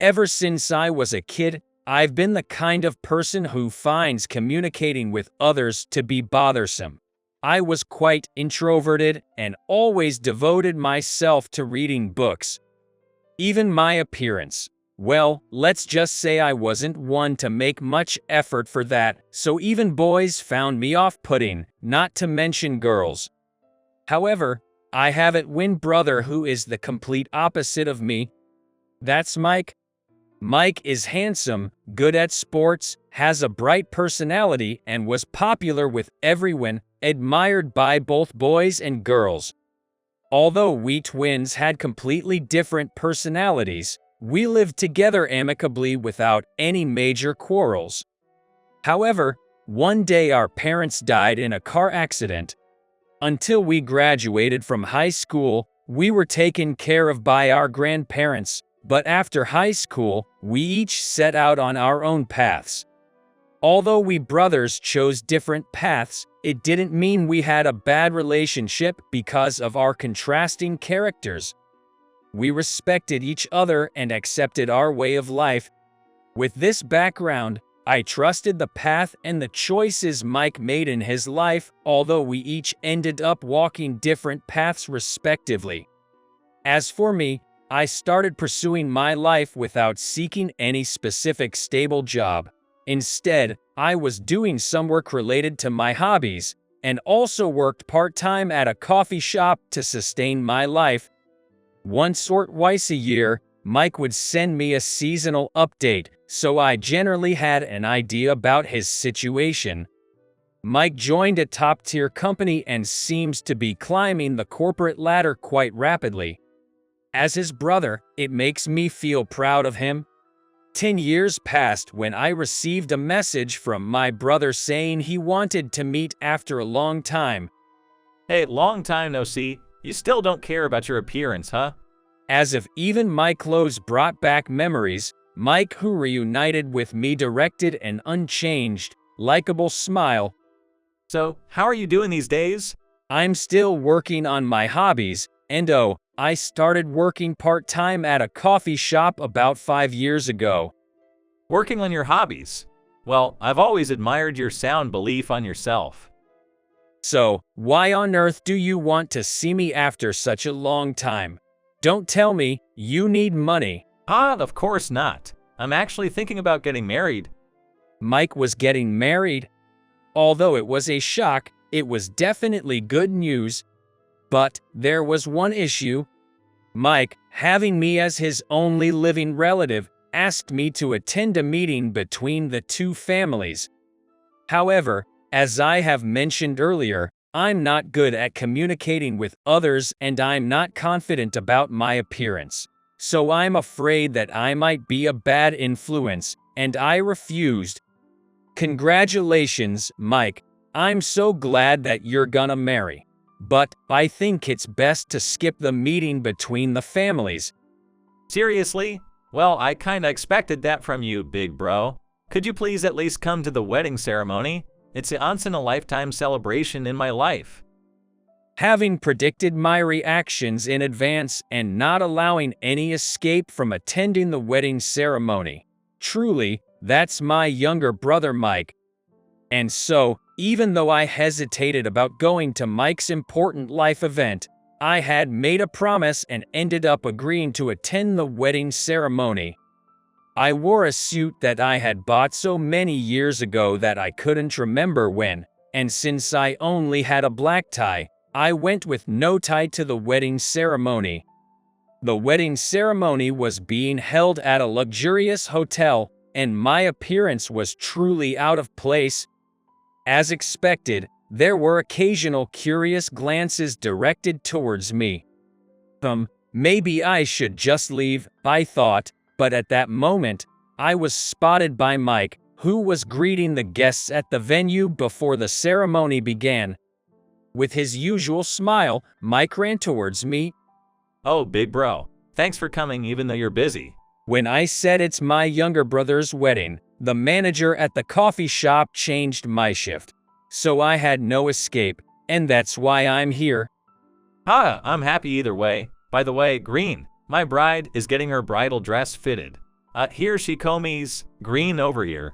Ever since I was a kid, I've been the kind of person who finds communicating with others to be bothersome. I was quite introverted and always devoted myself to reading books. Even my appearance. Well, let's just say I wasn't one to make much effort for that, so even boys found me off-putting, not to mention girls. However, I have a twin brother who is the complete opposite of me. That's Mike. Mike is handsome, good at sports, has a bright personality, and was popular with everyone, admired by both boys and girls. Although we twins had completely different personalities, we lived together amicably without any major quarrels. However, one day our parents died in a car accident. Until we graduated from high school, we were taken care of by our grandparents, but after high school, we each set out on our own paths. Although we brothers chose different paths, it didn't mean we had a bad relationship because of our contrasting characters. We respected each other and accepted our way of life. With this background, I trusted the path and the choices Mike made in his life, although we each ended up walking different paths respectively. As for me, I started pursuing my life without seeking any specific stable job. Instead, I was doing some work related to my hobbies, and also worked part-time at a coffee shop to sustain my life. Once or twice a year, Mike would send me a seasonal update, so I generally had an idea about his situation. Mike joined a top-tier company and seems to be climbing the corporate ladder quite rapidly. As his brother, it makes me feel proud of him. 10 years passed when I received a message from my brother saying he wanted to meet after a long time. Hey, long time no see. You still don't care about your appearance, huh? As if even my clothes brought back memories, Mike, who reunited with me, directed an unchanged, likable smile. So, how are you doing these days? I'm still working on my hobbies, and oh, I started working part-time at a coffee shop about 5 years ago. Working on your hobbies? Well, I've always admired your sound belief on yourself. So, why on earth do you want to see me after such a long time? Don't tell me you need money. Of course not. I'm actually thinking about getting married. Mike was getting married? Although it was a shock, it was definitely good news. But there was one issue. Mike, having me as his only living relative, asked me to attend a meeting between the two families. However, as I have mentioned earlier, I'm not good at communicating with others and I'm not confident about my appearance. So I'm afraid that I might be a bad influence, and I refused. Congratulations, Mike. I'm so glad that you're gonna marry. But I think it's best to skip the meeting between the families. Seriously? Well, I kinda expected that from you, big bro. Could you please at least come to the wedding ceremony? It's a once-in-a-lifetime celebration in my life. Having predicted my reactions in advance and not allowing any escape from attending the wedding ceremony. Truly, that's my younger brother Mike. And so, even though I hesitated about going to Mike's important life event, I had made a promise and ended up agreeing to attend the wedding ceremony. I wore a suit that I had bought so many years ago that I couldn't remember when, and since I only had a black tie, I went with no tie to the wedding ceremony. The wedding ceremony was being held at a luxurious hotel, and my appearance was truly out of place. As expected, there were occasional curious glances directed towards me. Maybe I should just leave, I thought, but at that moment, I was spotted by Mike, who was greeting the guests at the venue before the ceremony began. With his usual smile, Mike ran towards me. Oh, big bro. Thanks for coming even though you're busy. When I said it's my younger brother's wedding, the manager at the coffee shop changed my shift. So I had no escape, and that's why I'm here. I'm happy either way. By the way, Green, my bride is getting her bridal dress fitted. Here she comes, green over here.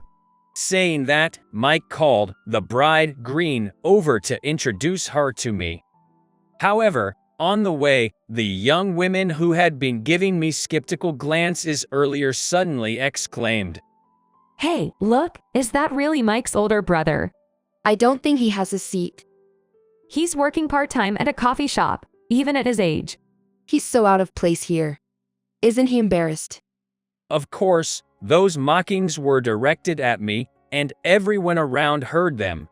Saying that, Mike called the bride, Green, over to introduce her to me. However, on the way, the young women who had been giving me skeptical glances earlier suddenly exclaimed, Hey, look, is that really Mike's older brother? I don't think he has a seat. He's working part-time at a coffee shop, even at his age. He's so out of place here. Isn't he embarrassed? Of course, those mockings were directed at me, and everyone around heard them.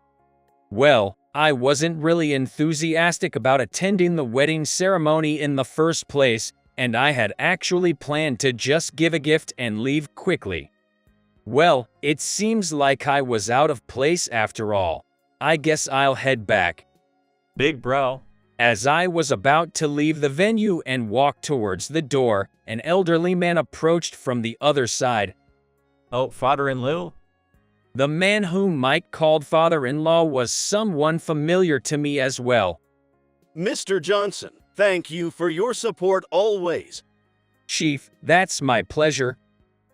Well, I wasn't really enthusiastic about attending the wedding ceremony in the first place, and I had actually planned to just give a gift and leave quickly. Well, it seems like I was out of place after all. I guess I'll head back. Big bro. As I was about to leave the venue and walk towards the door, an elderly man approached from the other side. Oh, father-in-law? The man whom Mike called father-in-law was someone familiar to me as well. Mr. Johnson, thank you for your support always. Chief, that's my pleasure.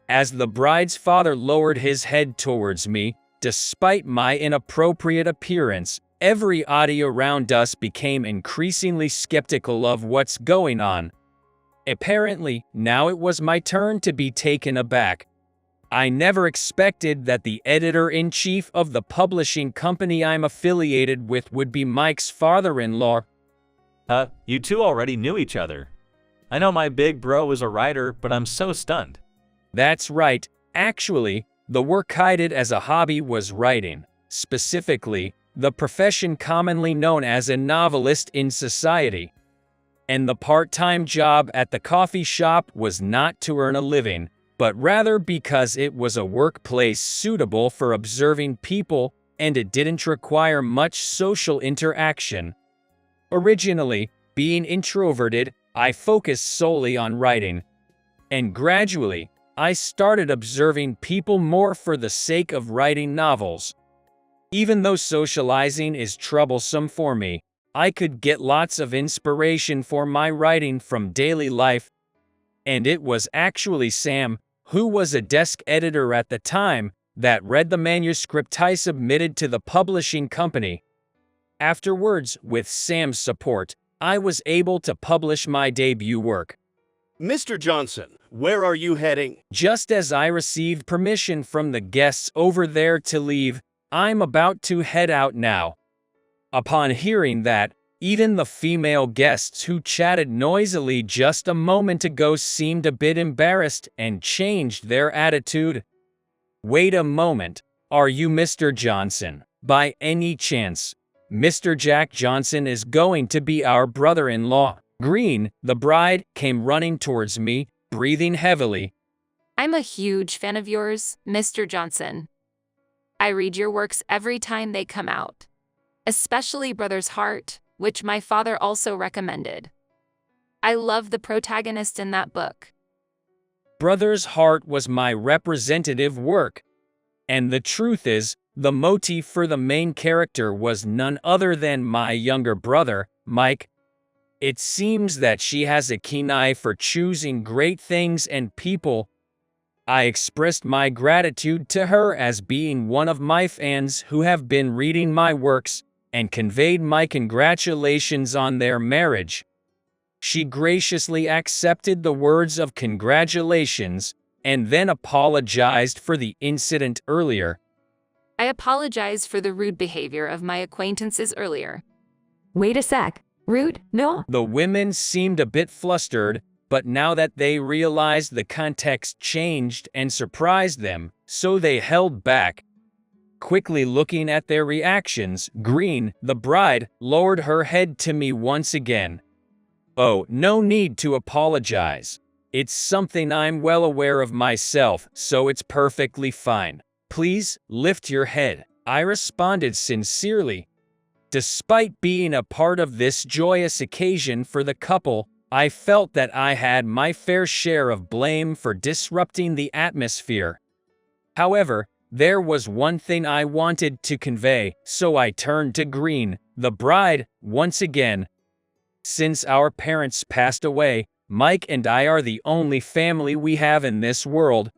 As the bride's father lowered his head towards me, despite my inappropriate appearance, everybody around us became increasingly skeptical of what's going on. Apparently, now it was my turn to be taken aback. I never expected that the editor-in-chief of the publishing company I'm affiliated with would be Mike's father-in-law. You two already knew each other. I know my big bro is a writer, but I'm so stunned. That's right. Actually, the work I did as a hobby was writing. Specifically, the profession commonly known as a novelist in society. And the part-time job at the coffee shop was not to earn a living, but rather because it was a workplace suitable for observing people and it didn't require much social interaction. Originally, being introverted, I focused solely on writing. And gradually, I started observing people more for the sake of writing novels. Even though socializing is troublesome for me, I could get lots of inspiration for my writing from daily life. And it was actually Sam, who was a desk editor at the time, that read the manuscript I submitted to the publishing company. Afterwards, with Sam's support, I was able to publish my debut work. Mr. Johnson, where are you heading? Just as I received permission from the guests over there to leave, I'm about to head out now. Upon hearing that, even the female guests who chatted noisily just a moment ago seemed a bit embarrassed and changed their attitude. Wait a moment, are you Mr. Johnson, by any chance? Mr. Jack Johnson is going to be our brother-in-law. Green, the bride, came running towards me, breathing heavily. I'm a huge fan of yours, Mr. Johnson. I read your works every time they come out, especially Brother's Heart, which my father also recommended. I love the protagonist in that book. Brother's Heart was my representative work. And the truth is, the motif for the main character was none other than my younger brother, Mike. It seems that she has a keen eye for choosing great things and people. I expressed my gratitude to her as being one of my fans who have been reading my works, and conveyed my congratulations on their marriage. She graciously accepted the words of congratulations, and then apologized for the incident earlier. I apologize for the rude behavior of my acquaintances earlier. Wait a sec. Rude? No. The women seemed a bit flustered, but now that they realized the context changed and surprised them, so they held back. Quickly looking at their reactions, Green, the bride, lowered her head to me once again. Oh, no need to apologize. It's something I'm well aware of myself, so it's perfectly fine. Please, lift your head, I responded sincerely. Despite being a part of this joyous occasion for the couple, I felt that I had my fair share of blame for disrupting the atmosphere. However, there was one thing I wanted to convey, so I turned to Green, the bride, once again. Since our parents passed away, Mike and I are the only family we have in this world,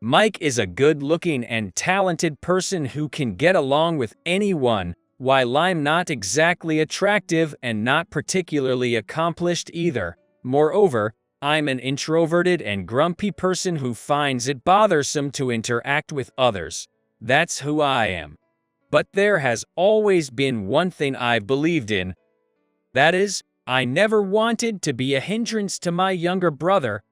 Mike is a good-looking and talented person who can get along with anyone, while I'm not exactly attractive and not particularly accomplished either. Moreover, I'm an introverted and grumpy person who finds it bothersome to interact with others. That's who I am. But there has always been one thing I've believed in. That is, I never wanted to be a hindrance to my younger brother.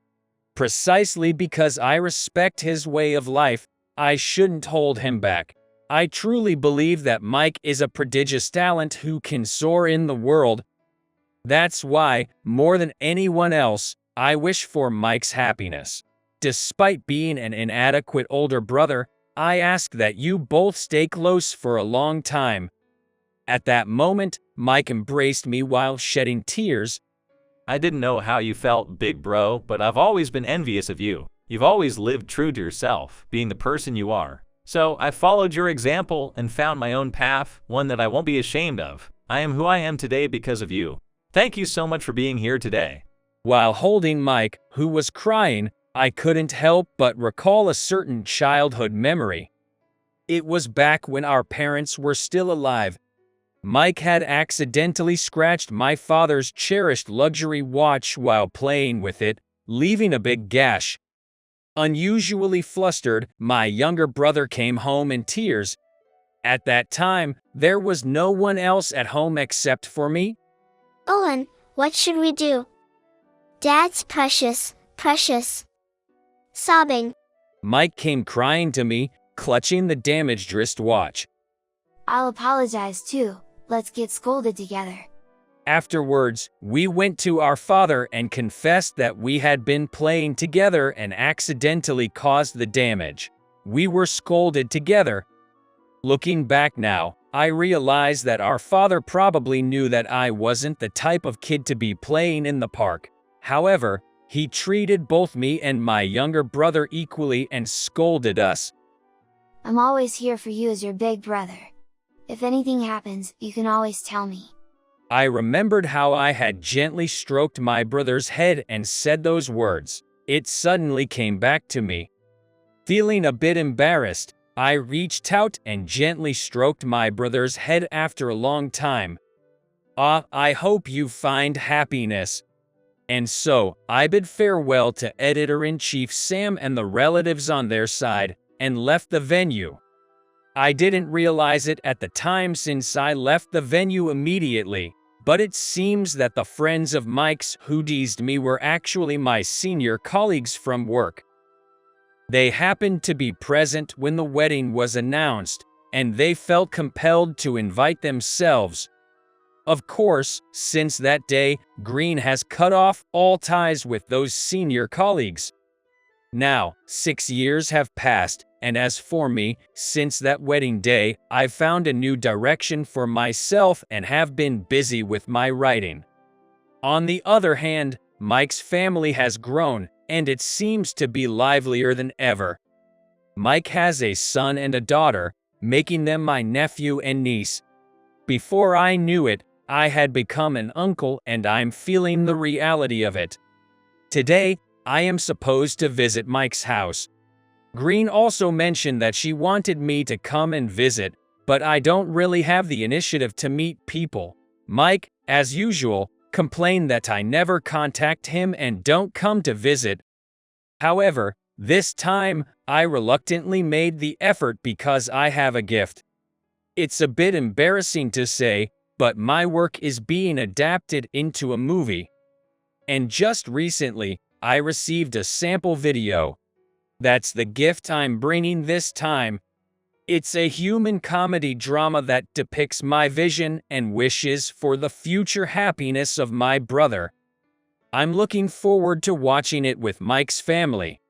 Precisely because I respect his way of life, I shouldn't hold him back. I truly believe that Mike is a prodigious talent who can soar in the world. That's why, more than anyone else, I wish for Mike's happiness. Despite being an inadequate older brother, I ask that you both stay close for a long time. At that moment, Mike embraced me while shedding tears. I didn't know how you felt, big bro, but I've always been envious of you. You've always lived true to yourself, being the person you are. So I followed your example and found my own path, one that I won't be ashamed of. I am who I am today because of you. Thank you so much for being here today. While holding Mike, who was crying, I couldn't help but recall a certain childhood memory. It was back when our parents were still alive. Mike had accidentally scratched my father's cherished luxury watch while playing with it, leaving a big gash. Unusually flustered, my younger brother came home in tears. At that time, there was no one else at home except for me. Owen, what should we do? Dad's precious, precious. Sobbing. Mike came crying to me, clutching the damaged wristwatch. I'll apologize too. Let's get scolded together. Afterwards, we went to our father and confessed that we had been playing together and accidentally caused the damage. We were scolded together. Looking back now, I realize that our father probably knew that I wasn't the type of kid to be playing in the park. However, he treated both me and my younger brother equally and scolded us. I'm always here for you as your big brother. If anything happens, you can always tell me. I remembered how I had gently stroked my brother's head and said those words. It suddenly came back to me. Feeling a bit embarrassed, I reached out and gently stroked my brother's head after a long time. I hope you find happiness. And so, I bid farewell to Editor-in-Chief Sam and the relatives on their side, and left the venue. I didn't realize it at the time since I left the venue immediately, but it seems that the friends of Mike's who teased me were actually my senior colleagues from work. They happened to be present when the wedding was announced, and they felt compelled to invite themselves. Of course, since that day, Green has cut off all ties with those senior colleagues. Now, 6 years have passed, and as for me, since that wedding day, I've found a new direction for myself and have been busy with my writing. On the other hand, Mike's family has grown, and it seems to be livelier than ever. Mike has a son and a daughter, making them my nephew and niece. Before I knew it, I had become an uncle and I'm feeling the reality of it. Today, I am supposed to visit Mike's house. Green also mentioned that she wanted me to come and visit, but I don't really have the initiative to meet people. Mike, as usual, complained that I never contact him and don't come to visit. However, this time, I reluctantly made the effort because I have a gift. It's a bit embarrassing to say, but my work is being adapted into a movie. And just recently, I received a sample video. That's the gift I'm bringing this time. It's a human comedy drama that depicts my vision and wishes for the future happiness of my brother. I'm looking forward to watching it with Mike's family.